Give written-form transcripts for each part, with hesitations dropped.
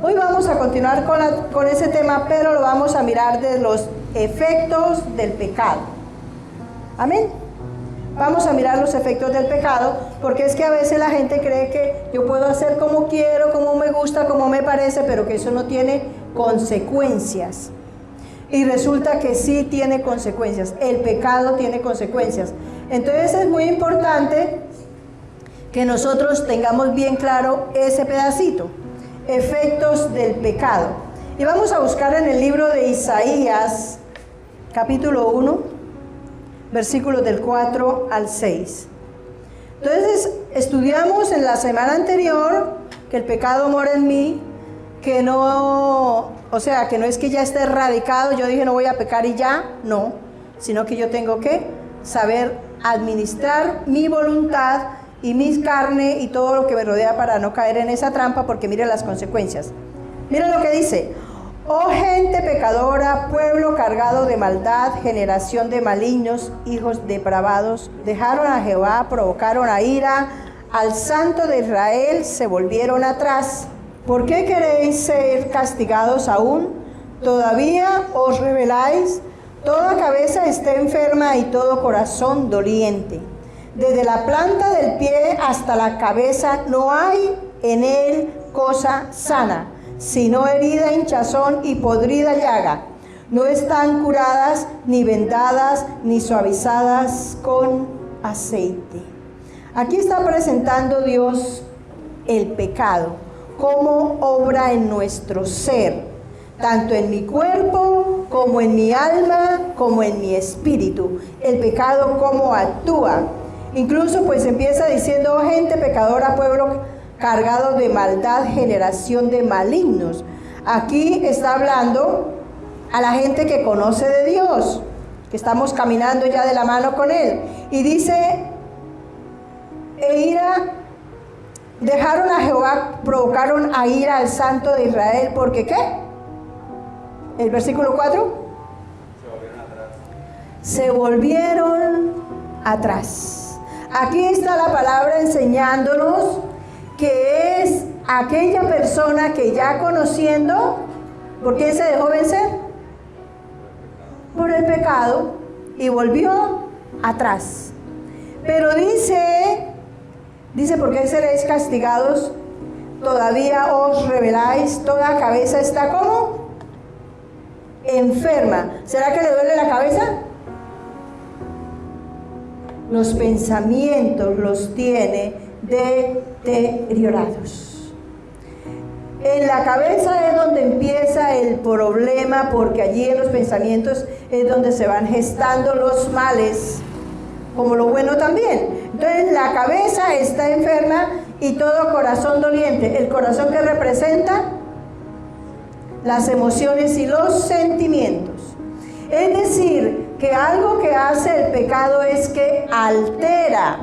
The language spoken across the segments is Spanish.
Hoy vamos a continuar con ese tema, pero lo vamos a mirar de los efectos del pecado. Amén. Vamos a mirar los efectos del pecado, porque es que a veces la gente cree que yo puedo hacer como quiero, como me gusta, como me parece, pero que eso no tiene consecuencias. Y resulta que sí tiene consecuencias. El pecado tiene consecuencias. Entonces es muy importante que nosotros tengamos bien claro ese pedacito. Efectos del pecado. Y vamos a buscar en el libro de Isaías, capítulo 1, versículos del 4 al 6. Entonces, estudiamos en la semana anterior que el pecado mora en mí, que no, o sea, que no es que ya esté erradicado, yo dije no voy a pecar y ya, no, sino que yo tengo que saber administrar mi voluntad y mis carne y todo lo que me rodea para no caer en esa trampa, porque mire las consecuencias. Mire lo que dice: oh gente pecadora, pueblo cargado de maldad, generación de malignos, hijos depravados, dejaron a Jehová, provocaron a ira, al Santo de Israel se volvieron atrás. ¿Por qué queréis ser castigados aún? ¿Todavía os rebeláis? Toda cabeza está enferma y todo corazón doliente. Desde la planta del pie hasta la cabeza no hay en él cosa sana, sino herida, hinchazón y podrida llaga. No están curadas, ni vendadas, ni suavizadas con aceite. Aquí está presentando Dios el pecado, como obra en nuestro ser, tanto en mi cuerpo, como en mi alma, como en mi espíritu. El pecado cómo actúa. Incluso pues empieza diciendo: oh, gente pecadora, pueblo cargado de maldad, generación de malignos. Aquí está hablando a la gente que conoce de Dios, que estamos caminando ya de la mano con Él. Y dice: e ira, dejaron a Jehová, provocaron a ira al Santo de Israel, porque ¿qué? El versículo 4. Se volvieron atrás. Aquí está la palabra enseñándonos que es aquella persona que ya conociendo, ¿por qué se dejó vencer? Por el pecado, y volvió atrás. Pero dice, ¿por qué seréis castigados? Todavía os rebeláis, toda cabeza está como enferma. ¿Será que le duele la cabeza? Los pensamientos los tiene deteriorados. En la cabeza es donde empieza el problema, porque allí en los pensamientos es donde se van gestando los males, como lo bueno también. Entonces la cabeza está enferma y todo corazón doliente. El corazón que representa las emociones y los sentimientos. Es decir, que algo que hace el pecado es que altera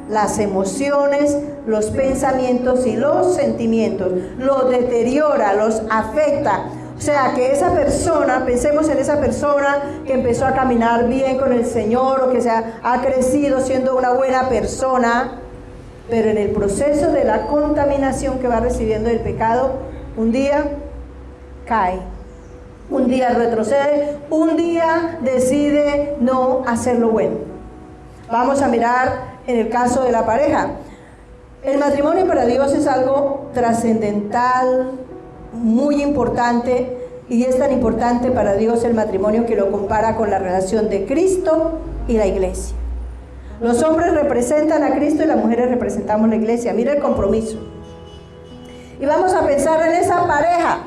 las emociones, los pensamientos y los sentimientos, los deteriora, los afecta. O sea, que esa persona, pensemos en esa persona que empezó a caminar bien con el Señor, o que ha crecido siendo una buena persona, pero en el proceso de la contaminación que va recibiendo del pecado, un día cae, un día retrocede, un día decide no hacer lo bueno. Vamos a mirar en el caso de la pareja. El matrimonio para Dios es algo trascendental, muy importante, y es tan importante para Dios el matrimonio que lo compara con la relación de Cristo y la iglesia. Los hombres representan a Cristo y las mujeres representamos la iglesia. Mira el compromiso. Y vamos a pensar en esa pareja.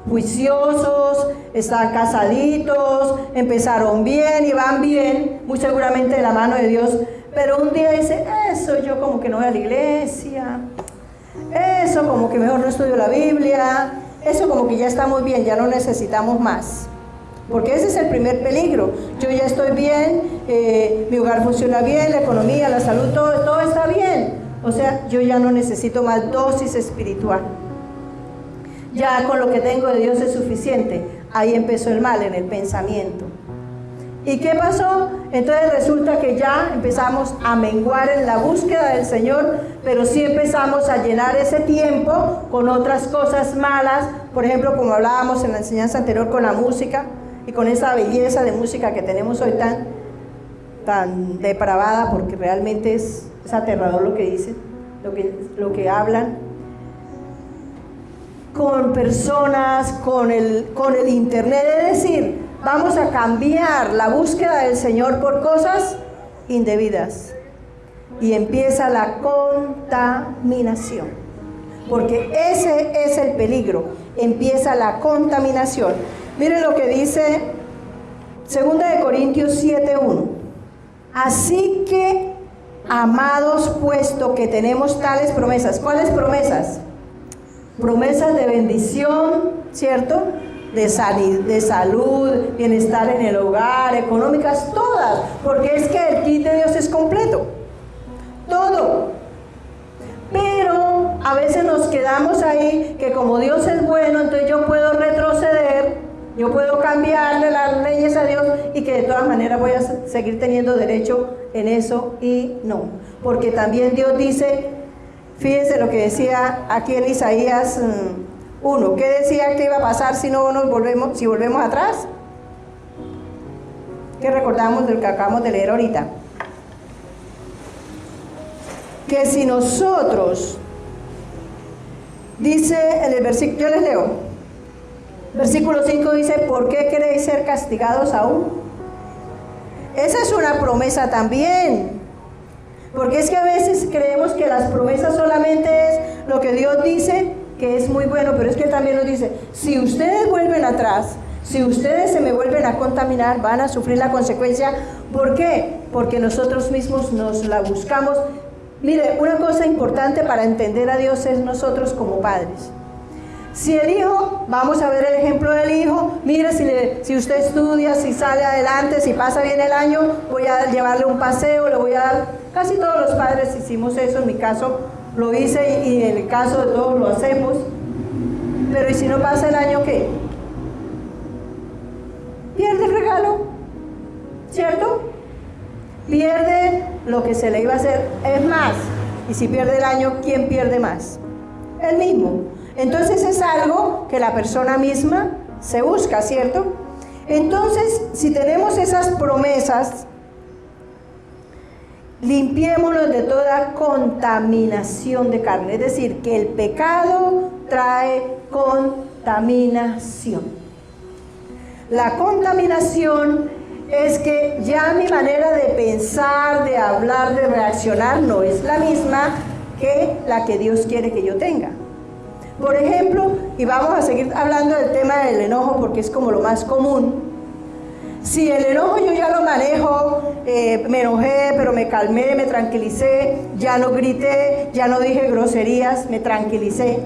Juiciosos, están casaditos, empezaron bien y van bien, muy seguramente de la mano de Dios, pero un día dice: eso yo como que no voy a la iglesia, eso como que mejor no estudio la Biblia, eso como que ya estamos bien, ya no necesitamos más. Porque ese es el primer peligro. Yo ya estoy bien, mi hogar funciona bien, la economía, la salud, todo está bien. O sea, yo ya no necesito más dosis espiritual. Ya con lo que tengo de Dios es suficiente. Ahí empezó el mal, en el pensamiento. ¿Y qué pasó? Entonces resulta que ya empezamos a menguar en la búsqueda del Señor, pero sí empezamos a llenar ese tiempo con otras cosas malas, por ejemplo, como hablábamos en la enseñanza anterior con la música y con esa belleza de música que tenemos hoy tan depravada, porque realmente es aterrador lo que dicen, lo que hablan, con personas, con el internet, es decir, vamos a cambiar la búsqueda del Señor por cosas indebidas. Y empieza la contaminación. Porque ese es el peligro. Empieza la contaminación. Miren lo que dice 2 Corintios 7:1. Así que, amados, puesto que tenemos tales promesas. ¿Cuáles promesas? Promesas de bendición, ¿cierto? De salud, bienestar en el hogar, económicas, todas, porque es que el kit de Dios es completo, todo. Pero a veces nos quedamos ahí, que como Dios es bueno, entonces yo puedo retroceder, yo puedo cambiarle las leyes a Dios y que de todas maneras voy a seguir teniendo derecho en eso, y no, porque también Dios dice, fíjense lo que decía aquí en Isaías 1, ¿qué decía que iba a pasar si volvemos atrás? ¿Qué recordamos del que acabamos de leer ahorita? Que si nosotros, dice en el versículo, yo les leo, versículo 5 dice, ¿por qué queréis ser castigados aún? Esa es una promesa también, porque es que a veces creemos que las promesas solamente es lo que Dios dice, que es muy bueno, pero es que también nos dice, si ustedes vuelven atrás, si ustedes se me vuelven a contaminar, van a sufrir la consecuencia. ¿Por qué? Porque nosotros mismos nos la buscamos. Mire, una cosa importante para entender a Dios es nosotros como padres. Si el hijo, vamos a ver el ejemplo del hijo, mire, si usted estudia, si sale adelante, si pasa bien el año, voy a llevarle un paseo, le voy a dar, casi todos los padres hicimos eso, en mi caso lo hice y en el caso de todos lo hacemos, pero ¿y si no pasa el año qué? Pierde el regalo, ¿cierto? Pierde lo que se le iba a hacer, es más, y si pierde el año, ¿quién pierde más? El mismo. Entonces es algo que la persona misma se busca, ¿cierto? Entonces, si tenemos esas promesas, limpiémonos de toda contaminación de carne. Es decir, que el pecado trae contaminación. La contaminación es que ya mi manera de pensar, de hablar, de reaccionar no es la misma que la que Dios quiere que yo tenga. Por ejemplo, y vamos a seguir hablando del tema del enojo porque es como lo más común. Si el enojo yo ya lo manejo, me enojé, pero me calmé, me tranquilicé, ya no grité, ya no dije groserías, me tranquilicé.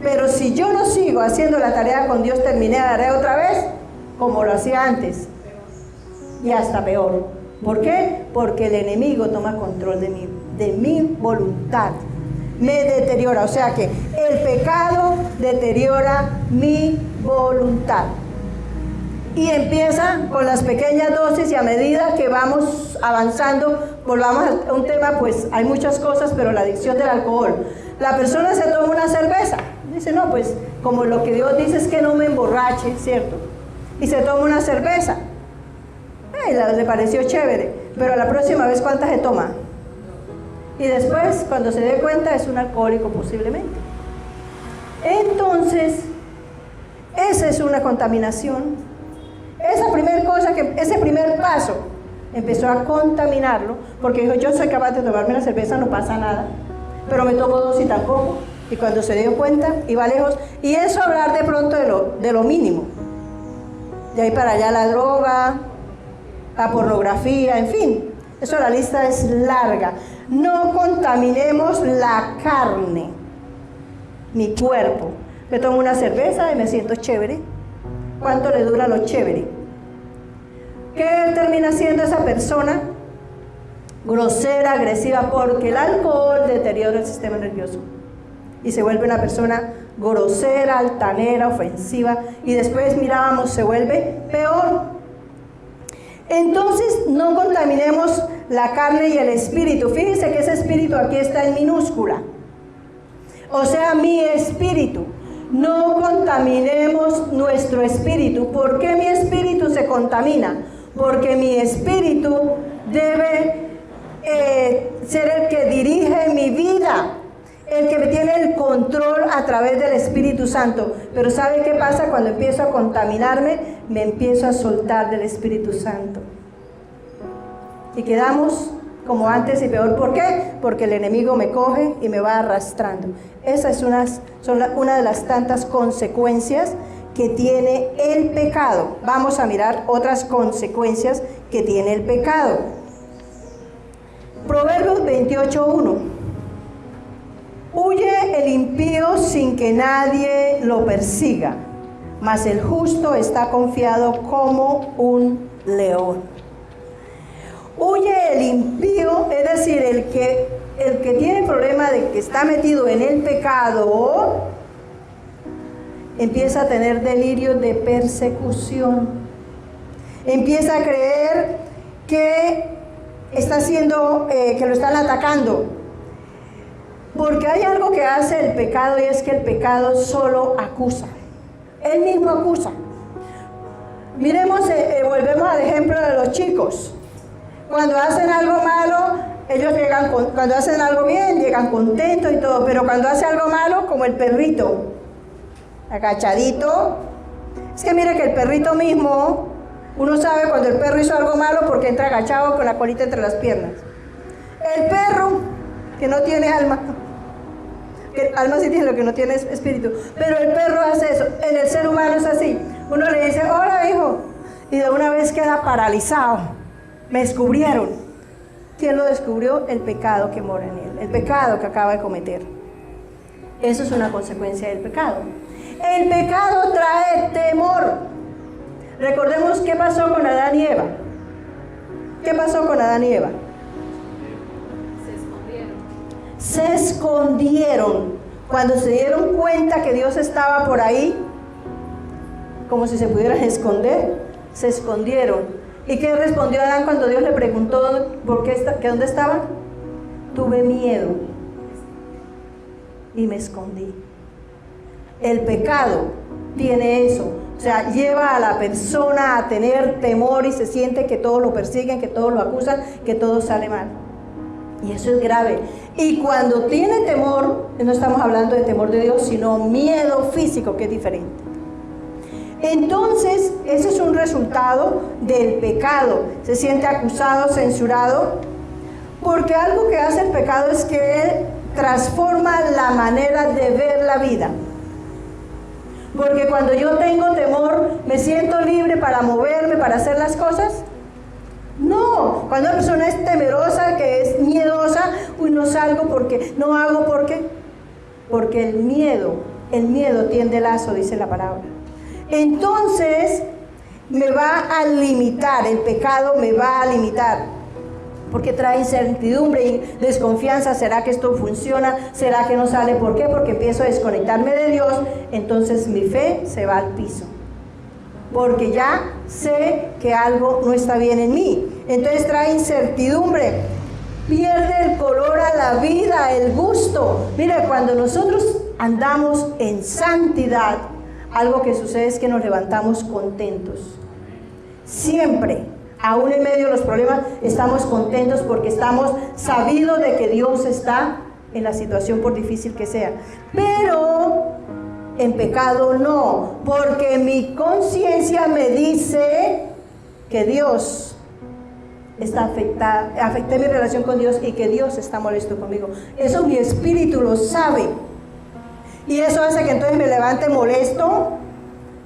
Pero si yo no sigo haciendo la tarea con Dios, terminé, haré otra vez como lo hacía antes. Y hasta peor. ¿Por qué? Porque el enemigo toma control de mi voluntad. Me deteriora, o sea que el pecado deteriora mi voluntad. Y empieza con las pequeñas dosis y a medida que vamos avanzando, volvamos a un tema, pues hay muchas cosas, pero la adicción del alcohol. La persona se toma una cerveza, dice, no, pues como lo que Dios dice es que no me emborrache, ¿cierto? Y se toma una cerveza. Le pareció chévere, pero la próxima vez, ¿cuántas se toma? Y después, cuando se dé cuenta, es un alcohólico posiblemente. Entonces, esa es una contaminación. Ese primer paso empezó a contaminarlo, porque dijo, yo soy capaz de tomarme la cerveza, no pasa nada, pero me tomo dos y tampoco. Y cuando se dio cuenta, iba lejos. Y eso hablar de pronto de lo mínimo. De ahí para allá la droga, la pornografía, en fin. Eso la lista es larga. No contaminemos la carne, mi cuerpo. Me tomo una cerveza y me siento chévere. ¿Cuánto le dura lo chévere? ¿Qué termina siendo esa persona? Grosera, agresiva, porque el alcohol deteriora el sistema nervioso. Y se vuelve una persona grosera, altanera, ofensiva. Y después mirábamos, se vuelve peor. Entonces no contaminemos la carne y el espíritu. Fíjense que ese espíritu aquí está en minúscula. O sea, mi espíritu. No contaminemos nuestro espíritu. ¿Por qué mi espíritu se contamina? Porque mi espíritu debe ser el que dirige mi vida, el que tiene el control a través del Espíritu Santo. Pero ¿sabe qué pasa? Cuando empiezo a contaminarme, me empiezo a soltar del Espíritu Santo. Y quedamos como antes y peor. ¿Por qué? Porque el enemigo me coge y me va arrastrando. Esa es una de las tantas consecuencias que tiene el pecado. Vamos a mirar otras consecuencias que tiene el pecado. Proverbios 28:1. Huye el impío sin que nadie lo persiga, mas el justo está confiado como un león. Huye el impío, es decir, el que tiene problema de que está metido en el pecado, empieza a tener delirios de persecución. Empieza a creer que está haciendo, que lo están atacando. Porque hay algo que hace el pecado, y es que el pecado solo acusa. Él mismo acusa. Miremos, volvemos al ejemplo de los chicos. Cuando hacen algo malo, ellos llegan, cuando hacen algo bien, llegan contentos y todo. Pero cuando hace algo malo, como el perrito, agachadito. Es que mire que el perrito mismo, uno sabe cuando el perro hizo algo malo porque entra agachado con la colita entre las piernas. El perro, que no tiene alma, que alma sí tiene, lo que no tiene es espíritu, pero el perro hace eso. En el ser humano es así. Uno le dice, hola hijo, y de una vez queda paralizado. Me descubrieron. ¿Quién lo descubrió? El pecado que mora en él, el pecado que acaba de cometer. Eso es una consecuencia del pecado. El pecado trae temor. Recordemos qué pasó con Adán y Eva. ¿Qué pasó con Adán y Eva? Se escondieron. Cuando se dieron cuenta que Dios estaba por ahí, como si se pudieran esconder, se escondieron. ¿Y qué respondió Adán cuando Dios le preguntó que dónde estaban? Tuve miedo y me escondí. El pecado tiene eso. O sea, lleva a la persona a tener temor y se siente que todos lo persiguen, que todos lo acusan, que todo sale mal. Y eso es grave. Y cuando tiene temor, no estamos hablando de temor de Dios, sino miedo físico, que es diferente. Entonces, ese es un resultado del pecado. Se siente acusado, censurado, porque algo que hace el pecado es que él transforma la manera de ver la vida. Porque cuando yo tengo temor, ¿me siento libre para moverme, para hacer las cosas? No, cuando una persona es temerosa, que es miedosa, no salgo porque, no hago porque el miedo tiende lazo, dice la palabra. Entonces, me va a limitar, el pecado me va a limitar, porque trae incertidumbre y desconfianza. ¿Será que esto funciona? ¿Será que no sale? ¿Por qué? Porque empiezo a desconectarme de Dios, entonces mi fe se va al piso. Porque ya sé que algo no está bien en mí. Entonces trae incertidumbre, pierde el color a la vida, el gusto. Mire, cuando nosotros andamos en santidad, algo que sucede es que nos levantamos contentos. Siempre, aún en medio de los problemas, estamos contentos porque estamos sabidos de que Dios está en la situación por difícil que sea. Pero en pecado no, porque mi conciencia me dice que Dios está afectada, afecté mi relación con Dios y que Dios está molesto conmigo. Eso mi espíritu lo sabe. Y eso hace que entonces me levante molesto,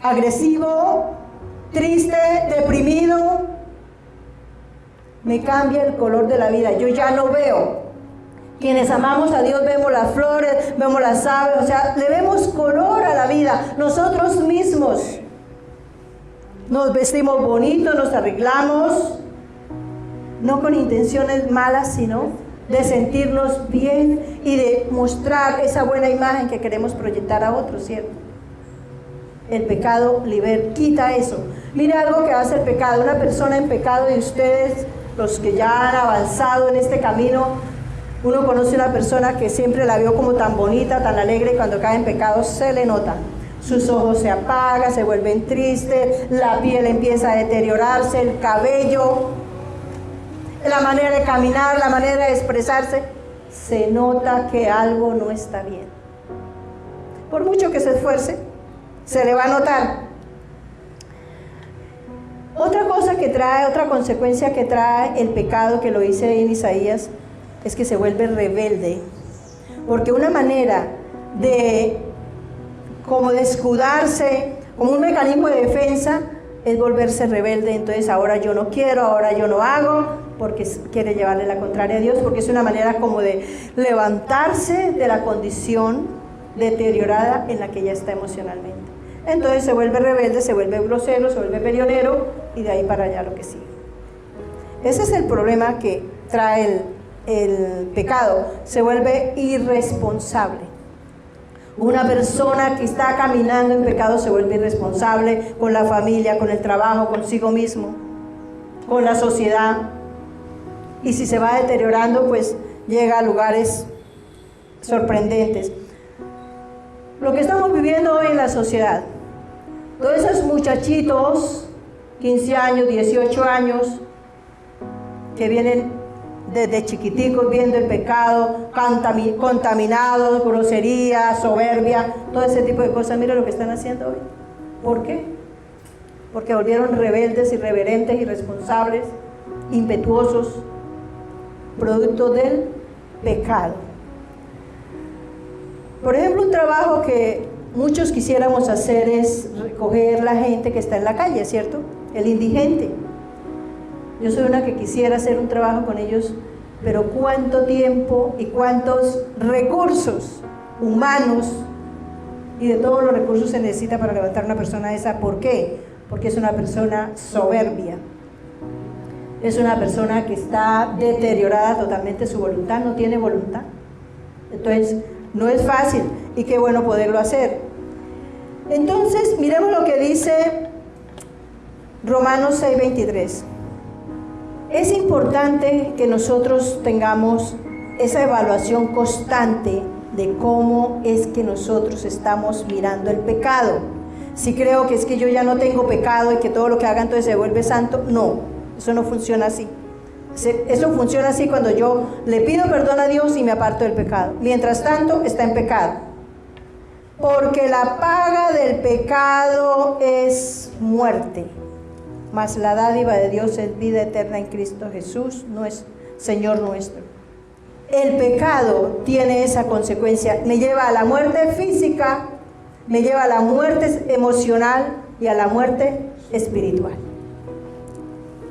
agresivo, triste, deprimido. Me cambia el color de la vida. Yo ya no veo. Quienes amamos a Dios vemos las flores, vemos las aves, o sea, le vemos color a la vida. Nosotros mismos nos vestimos bonitos, nos arreglamos, no con intenciones malas, sino de sentirnos bien y de mostrar esa buena imagen que queremos proyectar a otros, ¿cierto? El pecado quita eso. Mire algo que hace el pecado. Una persona en pecado, y ustedes, los que ya han avanzado en este camino, uno conoce una persona que siempre la vio como tan bonita, tan alegre, y cuando cae en pecado se le nota. Sus ojos se apagan, se vuelven tristes, la piel empieza a deteriorarse, el cabello, la manera de caminar, la manera de expresarse. Se nota que algo no está bien. Por mucho que se esfuerce, se le va a notar. Otra cosa que trae, otra consecuencia que trae el pecado, que lo dice en Isaías, es que se vuelve rebelde. Porque una manera de como de escudarse, como un mecanismo de defensa, es volverse rebelde. Entonces ahora yo no quiero, ahora yo no hago, porque quiere llevarle la contraria a Dios, porque es una manera como de levantarse de la condición deteriorada en la que ya está emocionalmente. Entonces se vuelve rebelde, se vuelve grosero, se vuelve peleonero, y de ahí para allá lo que sigue. Ese es el problema que trae el pecado. Se vuelve irresponsable. Una persona que está caminando en pecado se vuelve irresponsable con la familia, con el trabajo, consigo mismo, con la sociedad. Y si se va deteriorando, pues llega a lugares sorprendentes. Lo que estamos viviendo hoy en la sociedad, todos esos muchachitos, 15 años, 18 años, que vienen desde chiquiticos viendo el pecado, contaminados, grosería, soberbia, todo ese tipo de cosas. Mira lo que están haciendo hoy. ¿Por qué? Porque volvieron rebeldes, irreverentes, irresponsables, impetuosos, producto del pecado. Por ejemplo, un trabajo que muchos quisiéramos hacer es recoger la gente que está en la calle, ¿cierto? El indigente. Yo soy una que quisiera hacer un trabajo con ellos, pero ¿cuánto tiempo y cuántos recursos humanos y de todos los recursos se necesita para levantar una persona esa? ¿Por qué? Porque es una persona soberbia. Es una persona que está deteriorada totalmente su voluntad, no tiene voluntad. Entonces, no es fácil, y qué bueno poderlo hacer. Entonces, miremos lo que dice Romanos 6:23. Es importante que nosotros tengamos esa evaluación constante de cómo es que nosotros estamos mirando el pecado. Si creo que es que yo ya no tengo pecado y que todo lo que haga entonces se vuelve santo, no, eso no funciona así. Eso funciona así cuando yo le pido perdón a Dios y me aparto del pecado. Mientras tanto, está en pecado. Porque la paga del pecado es muerte, mas la dádiva de Dios es vida eterna en Cristo Jesús, Señor nuestro. El pecado tiene esa consecuencia. Me lleva a la muerte física, me lleva a la muerte emocional y a la muerte espiritual.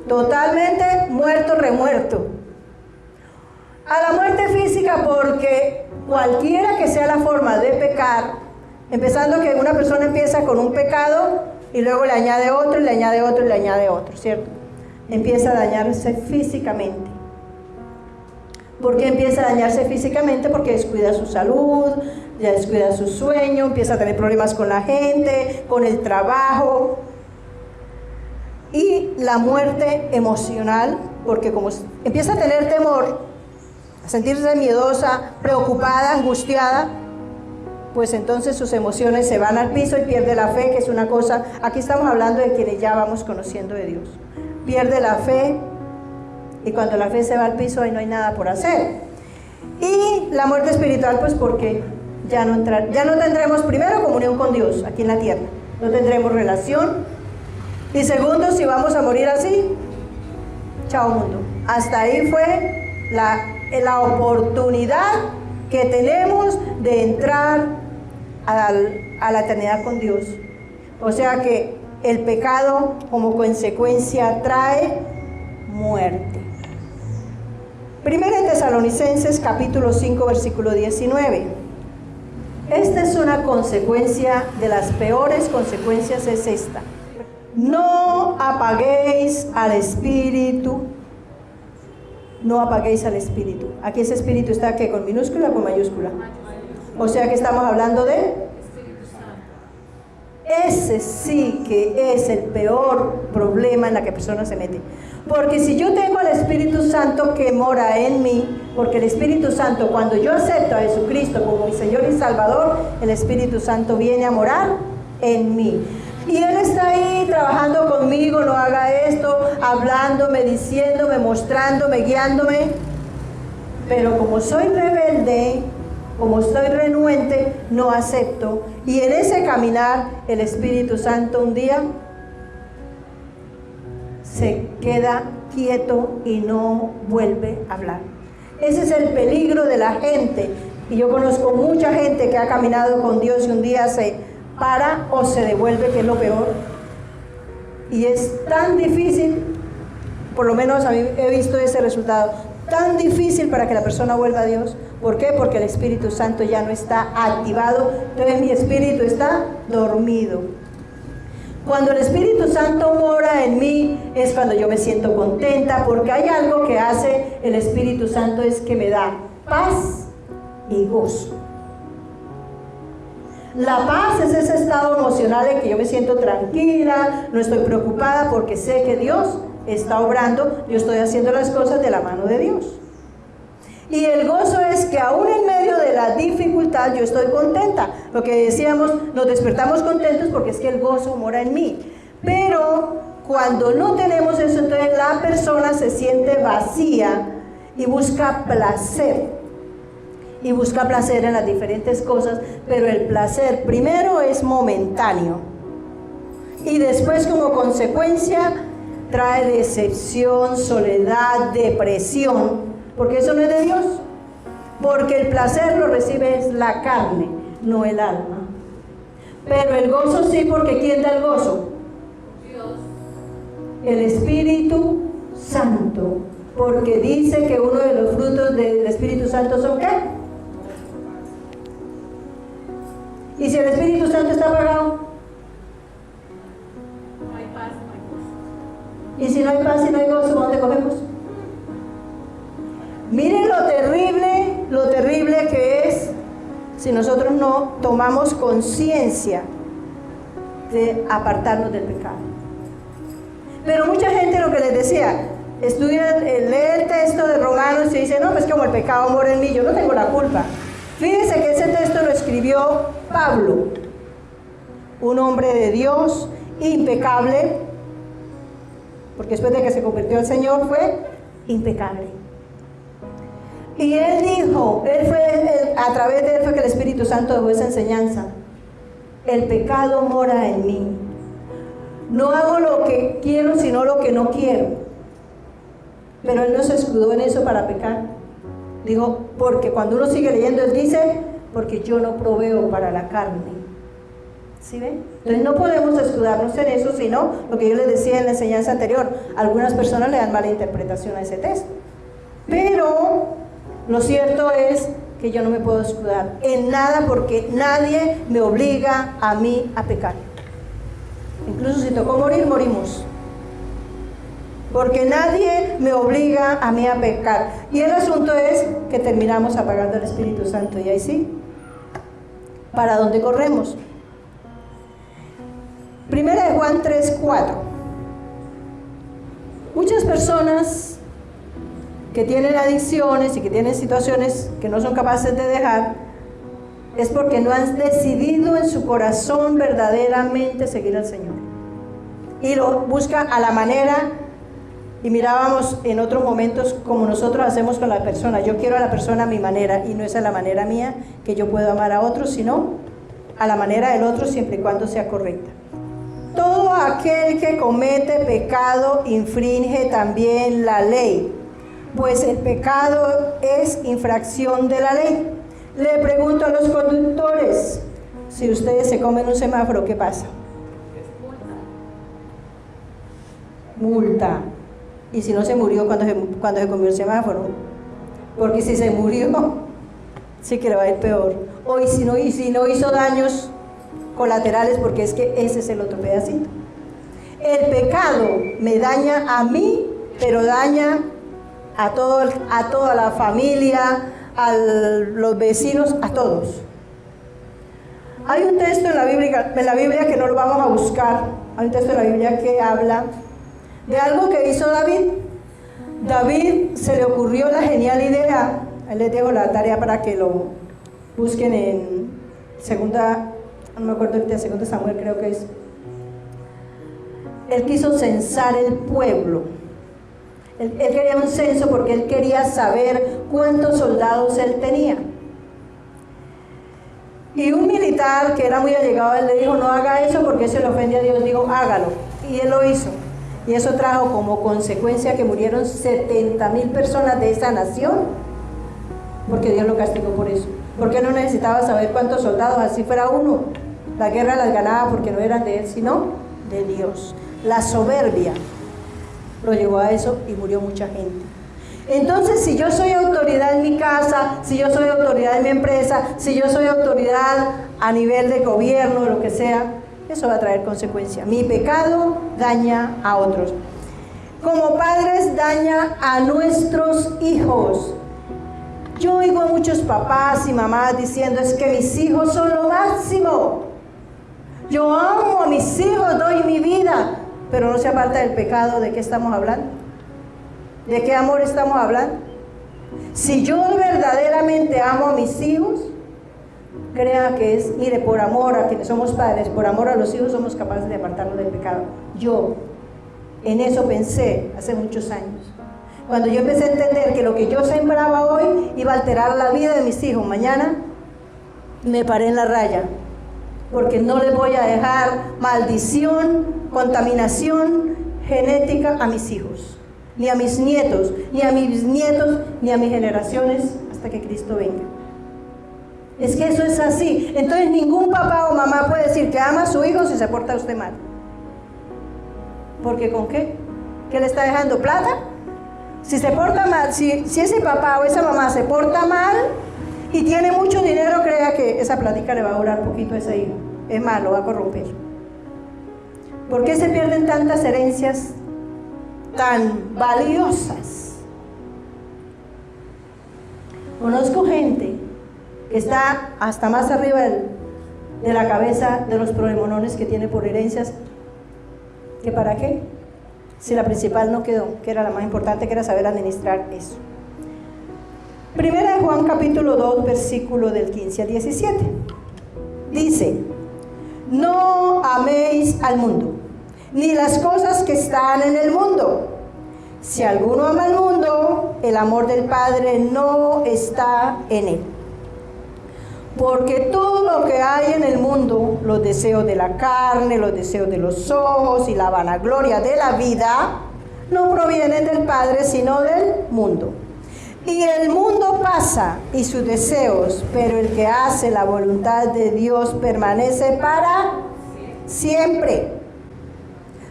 Totalmente muerto, remuerto. A la muerte física, porque cualquiera que sea la forma de pecar, empezando que una persona empieza con un pecado y luego le añade otro, y le añade otro, y le añade otro, ¿cierto? Empieza a dañarse físicamente. ¿Por qué empieza a dañarse físicamente? Porque descuida su salud, ya descuida su sueño, empieza a tener problemas con la gente, con el trabajo. Y la muerte emocional, porque como empieza a tener temor, a sentirse miedosa, preocupada, angustiada, pues entonces sus emociones se van al piso y pierde la fe, que es una cosa, aquí estamos hablando de quienes ya vamos conociendo de Dios. Pierde la fe, y cuando la fe se va al piso, ahí no hay nada por hacer. Y la muerte espiritual, pues porque ya no tendremos, primero, comunión con Dios aquí en la tierra, no tendremos relación. Y segundo, si vamos a morir así, chao mundo. Hasta ahí fue la oportunidad que tenemos de entrar a la eternidad con Dios. O sea que el pecado como consecuencia trae muerte. Primera de Tesalonicenses capítulo 5 versículo 19. Esta es una consecuencia de las peores consecuencias, es esta. No apaguéis al Espíritu. No apaguéis al Espíritu. Aquí ese Espíritu está ¿qué? ¿Con minúscula o con mayúscula? O sea que estamos hablando de Ese sí que es el peor problema en la que persona se mete. Porque si yo tengo al Espíritu Santo que mora en mí, porque el Espíritu Santo, cuando yo acepto a Jesucristo como mi Señor y Salvador, el Espíritu Santo viene a morar en mí. Y Él está ahí trabajando conmigo, no haga esto, hablándome, diciéndome, mostrándome, guiándome. Pero como soy rebelde, como estoy renuente, no acepto. Y en ese caminar, el Espíritu Santo un día se queda quieto y no vuelve a hablar. Ese es el peligro de la gente. Y yo conozco mucha gente que ha caminado con Dios y un día se para o se devuelve, que es lo peor. Y es tan difícil, por lo menos a mí he visto ese resultado, tan difícil para que la persona vuelva a Dios. ¿Por qué? Porque el Espíritu Santo ya no está activado, entonces mi espíritu está dormido. Cuando el Espíritu Santo mora en mí es cuando yo me siento contenta, porque hay algo que hace el Espíritu Santo, es que me da paz y gozo. La paz es ese estado emocional en que yo me siento tranquila, no estoy preocupada porque sé que Dios está obrando, yo estoy haciendo las cosas de la mano de Dios. Y el gozo es que aún en medio de la dificultad yo estoy contenta. Lo que decíamos, nos despertamos contentos porque es que el gozo mora en mí. Pero cuando no tenemos eso, entonces la persona se siente vacía y busca placer. Y busca placer en las diferentes cosas, pero el placer primero es momentáneo. Y después, como consecuencia, trae decepción, soledad, depresión. Porque eso no es de Dios. Porque el placer lo recibe es la carne, no el alma. Pero el gozo sí, porque ¿quién da el gozo? Dios. El Espíritu Santo. Porque dice que uno de los frutos del Espíritu Santo son ¿qué? ¿Y si el Espíritu Santo está apagado? No hay paz, no hay gozo. ¿Y si no hay paz y no hay gozo, dónde cogemos? Miren lo terrible que es si nosotros no tomamos conciencia de apartarnos del pecado. Pero mucha gente, lo que les decía, estudia, lee el texto de Romanos y dice, no, pues como el pecado mora en mí, yo no tengo la culpa. Fíjense que ese texto lo escribió Pablo, un hombre de Dios, impecable, porque después de que se convirtió al Señor fue impecable. Y él dijo, a través de él fue que el Espíritu Santo dejó esa enseñanza. El pecado mora en mí. No hago lo que quiero, sino lo que no quiero. Pero él no se escudó en eso para pecar. Dijo, porque cuando uno sigue leyendo, él dice, porque yo no proveo para la carne. ¿Sí ven? Entonces no podemos escudarnos en eso, sino lo que yo les decía en la enseñanza anterior. Algunas personas le dan mala interpretación a ese texto. Pero lo cierto es que yo no me puedo escudar en nada, porque nadie me obliga a mí a pecar. Incluso si tocó morir, morimos. Porque nadie me obliga a mí a pecar. Y el asunto es que terminamos apagando el Espíritu Santo. Y ahí sí, ¿para dónde corremos? Primera de Juan 3:4. Muchas personas que tienen adicciones y que tienen situaciones que no son capaces de dejar, es porque no han decidido en su corazón verdaderamente seguir al Señor. Y lo buscan a la manera. Y mirábamos en otros momentos como nosotros hacemos con la persona. Yo quiero a la persona a mi manera, y no es a la manera mía que yo puedo amar a otros, sino a la manera del otro, siempre y cuando sea correcta. Todo aquel que comete pecado infringe también la ley, pues el pecado es infracción de la ley. Le pregunto a los conductores, si ustedes se comen un semáforo, ¿qué pasa? Multa. Y si no se murió cuando se comió el semáforo, porque si se murió, sí que le va a ir peor. O y si no hizo daños colaterales, porque es que ese es el otro pedacito. El pecado me daña a mí, pero daña a toda la familia, a los vecinos, a todos. Hay un texto en la Biblia que no lo vamos a buscar. Hay un texto en la Biblia que habla de algo que hizo David. David se le ocurrió la genial idea. Ahí les dejo la tarea para que lo busquen en segunda, no me acuerdo ahorita, segunda Samuel creo que es. Él quiso censar el pueblo. Él quería un censo porque él quería saber cuántos soldados él tenía. Y un militar que era muy allegado a él le dijo, no haga eso porque eso le ofende a Dios. Dijo, hágalo. Y él lo hizo. Y eso trajo como consecuencia que murieron 70,000 personas de esa nación, porque Dios lo castigó por eso. Porque no necesitaba saber cuántos soldados, así fuera uno. La guerra las ganaba porque no eran de él, sino de Dios. La soberbia lo llevó a eso y murió mucha gente. Entonces, si yo soy autoridad en mi casa, si yo soy autoridad en mi empresa, si yo soy autoridad a nivel de gobierno, lo que sea, eso va a traer consecuencias. Mi pecado daña a otros. Como padres daña a nuestros hijos. Yo oigo a muchos papás y mamás diciendo, es que mis hijos son lo máximo. Yo amo a mis hijos, doy mi vida. Pero no se aparta del pecado. ¿De qué estamos hablando? ¿De qué amor estamos hablando? Si yo verdaderamente amo a mis hijos, crea que es, mire, por amor a quienes somos padres, por amor a los hijos somos capaces de apartarnos del pecado. Yo en eso pensé hace muchos años. Cuando yo empecé a entender que lo que yo sembraba hoy iba a alterar la vida de mis hijos mañana, me paré en la raya. Porque no les voy a dejar maldición, contaminación genética a mis hijos, ni a mis nietos, ni a mis bisnietos, ni a mis generaciones hasta que Cristo venga. Es que eso es así. Entonces ningún papá o mamá puede decir que ama a su hijo si se porta usted mal. ¿Porque con qué? ¿Qué le está dejando? ¿Plata? Si se porta mal, si ese papá o esa mamá se porta mal y tiene mucho dinero, crea que esa plática le va a durar poquito a ese hijo. Es más, lo va a corromper. ¿Por qué se pierden tantas herencias tan valiosas? Conozco gente que está hasta más arriba de la cabeza de los problemones que tiene por herencias. ¿Que para qué? Si la principal no quedó, que era la más importante, que era saber administrar eso. Primera de Juan capítulo 2, versículo del 15 al 17. Dice, no améis al mundo, ni las cosas que están en el mundo. Si alguno ama al mundo, el amor del Padre no está en él. Porque todo lo que hay en el mundo, los deseos de la carne, los deseos de los ojos y la vanagloria de la vida, no provienen del Padre, sino del mundo. Y el mundo pasa y sus deseos, pero el que hace la voluntad de Dios permanece para siempre.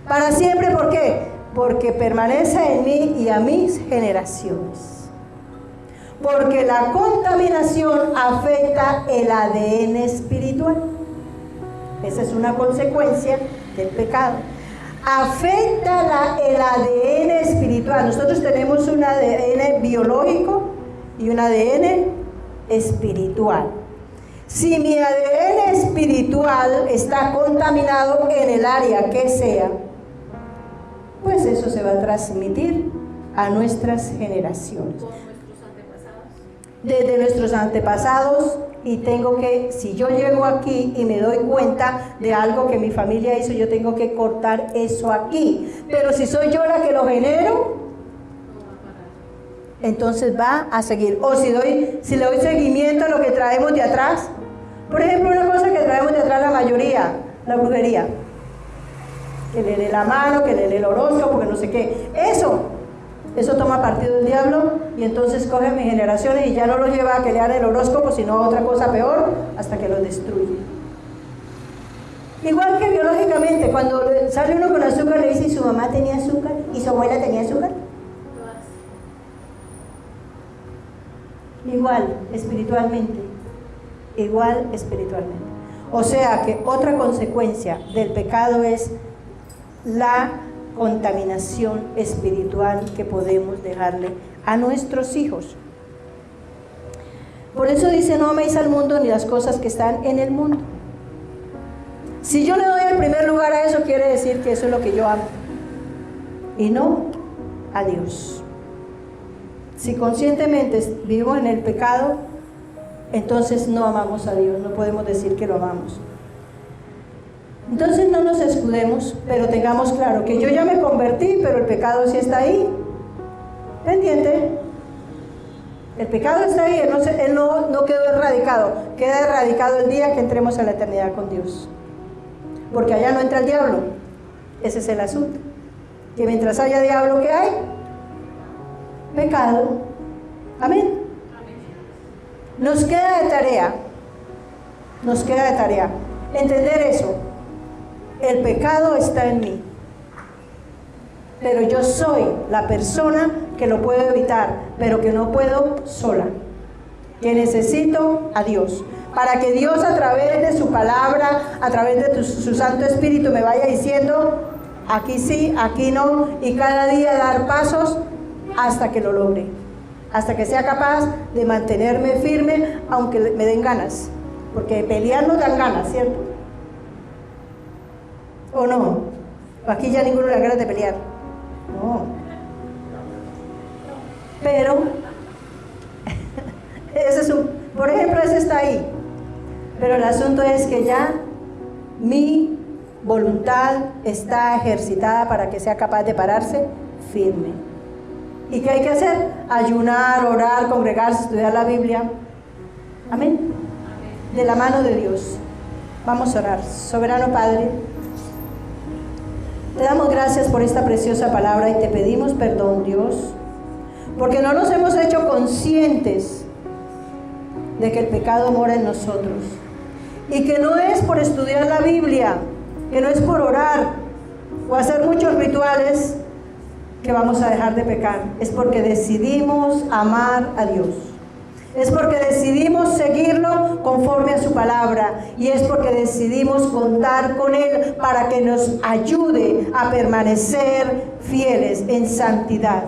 Para siempre, ¿por qué? Porque permanece en mí y a mis generaciones. Porque la contaminación afecta el ADN espiritual. Esa es una consecuencia del pecado. Afecta el ADN espiritual. Nosotros tenemos un ADN biológico y un ADN espiritual. Si mi ADN espiritual está contaminado en el área que sea, pues eso se va a transmitir a nuestras generaciones. Desde nuestros antepasados, y tengo que, si yo llego aquí y me doy cuenta de algo que mi familia hizo, yo tengo que cortar eso aquí. Pero si soy yo la que lo genero, entonces va a seguir. O si le doy seguimiento a lo que traemos de atrás. Por ejemplo, una cosa que traemos de atrás la mayoría, la brujería. Que le dé la mano, que le dé el horóscopo, que no sé qué. Eso toma partido del diablo y entonces coge mis generaciones y ya no los lleva a que le hagan el horóscopo, sino a otra cosa peor, hasta que los destruye. Igual que biológicamente, cuando sale uno con azúcar, le dice, ¿y su mamá tenía azúcar? ¿Y su abuela tenía azúcar? Igual, espiritualmente. Igual, espiritualmente. O sea que otra consecuencia del pecado es la contaminación espiritual que podemos dejarle a nuestros hijos. Por eso dice, no améis al mundo ni las cosas que están en el mundo. Si yo le doy el primer lugar a eso, quiere decir que eso es lo que yo amo. Y no a Dios. Si conscientemente vivimos en el pecado, entonces no amamos a Dios, no podemos decir que lo amamos. Entonces no nos escudemos, pero tengamos claro que yo ya me convertí, pero el pecado sí está ahí, pendiente. El pecado está ahí, él no quedó erradicado, queda erradicado el día que entremos a la eternidad con Dios. Porque allá no entra el diablo, ese es el asunto. Que mientras haya diablo, ¿qué hay? Pecado. Amén. Nos queda de tarea entender eso. El pecado está en mí, pero yo soy la persona que lo puedo evitar, pero que no puedo sola, que necesito a Dios, para que Dios a través de su palabra, a través de su Santo Espíritu me vaya diciendo, aquí sí, aquí no, y cada día dar pasos hasta que lo logre, hasta que sea capaz de mantenerme firme, aunque me den ganas, porque pelear nos dan ganas, ¿cierto? ¿O no? Aquí ya ninguno le da ganas de pelear. No. Pero, por ejemplo, ese está ahí. Pero el asunto es que ya mi voluntad está ejercitada para que sea capaz de pararse firme. ¿Y qué hay que hacer? Ayunar, orar, congregarse, estudiar la Biblia. Amén. De la mano de Dios. Vamos a orar. Soberano Padre, te damos gracias por esta preciosa palabra y te pedimos perdón, Dios, porque no nos hemos hecho conscientes de que el pecado mora en nosotros y que no es por estudiar la Biblia, que no es por orar o hacer muchos rituales que vamos a dejar de pecar. Es porque decidimos amar a Dios. Es porque decidimos seguirlo conforme a su palabra. Y es porque decidimos contar con Él para que nos ayude a permanecer fieles en santidad.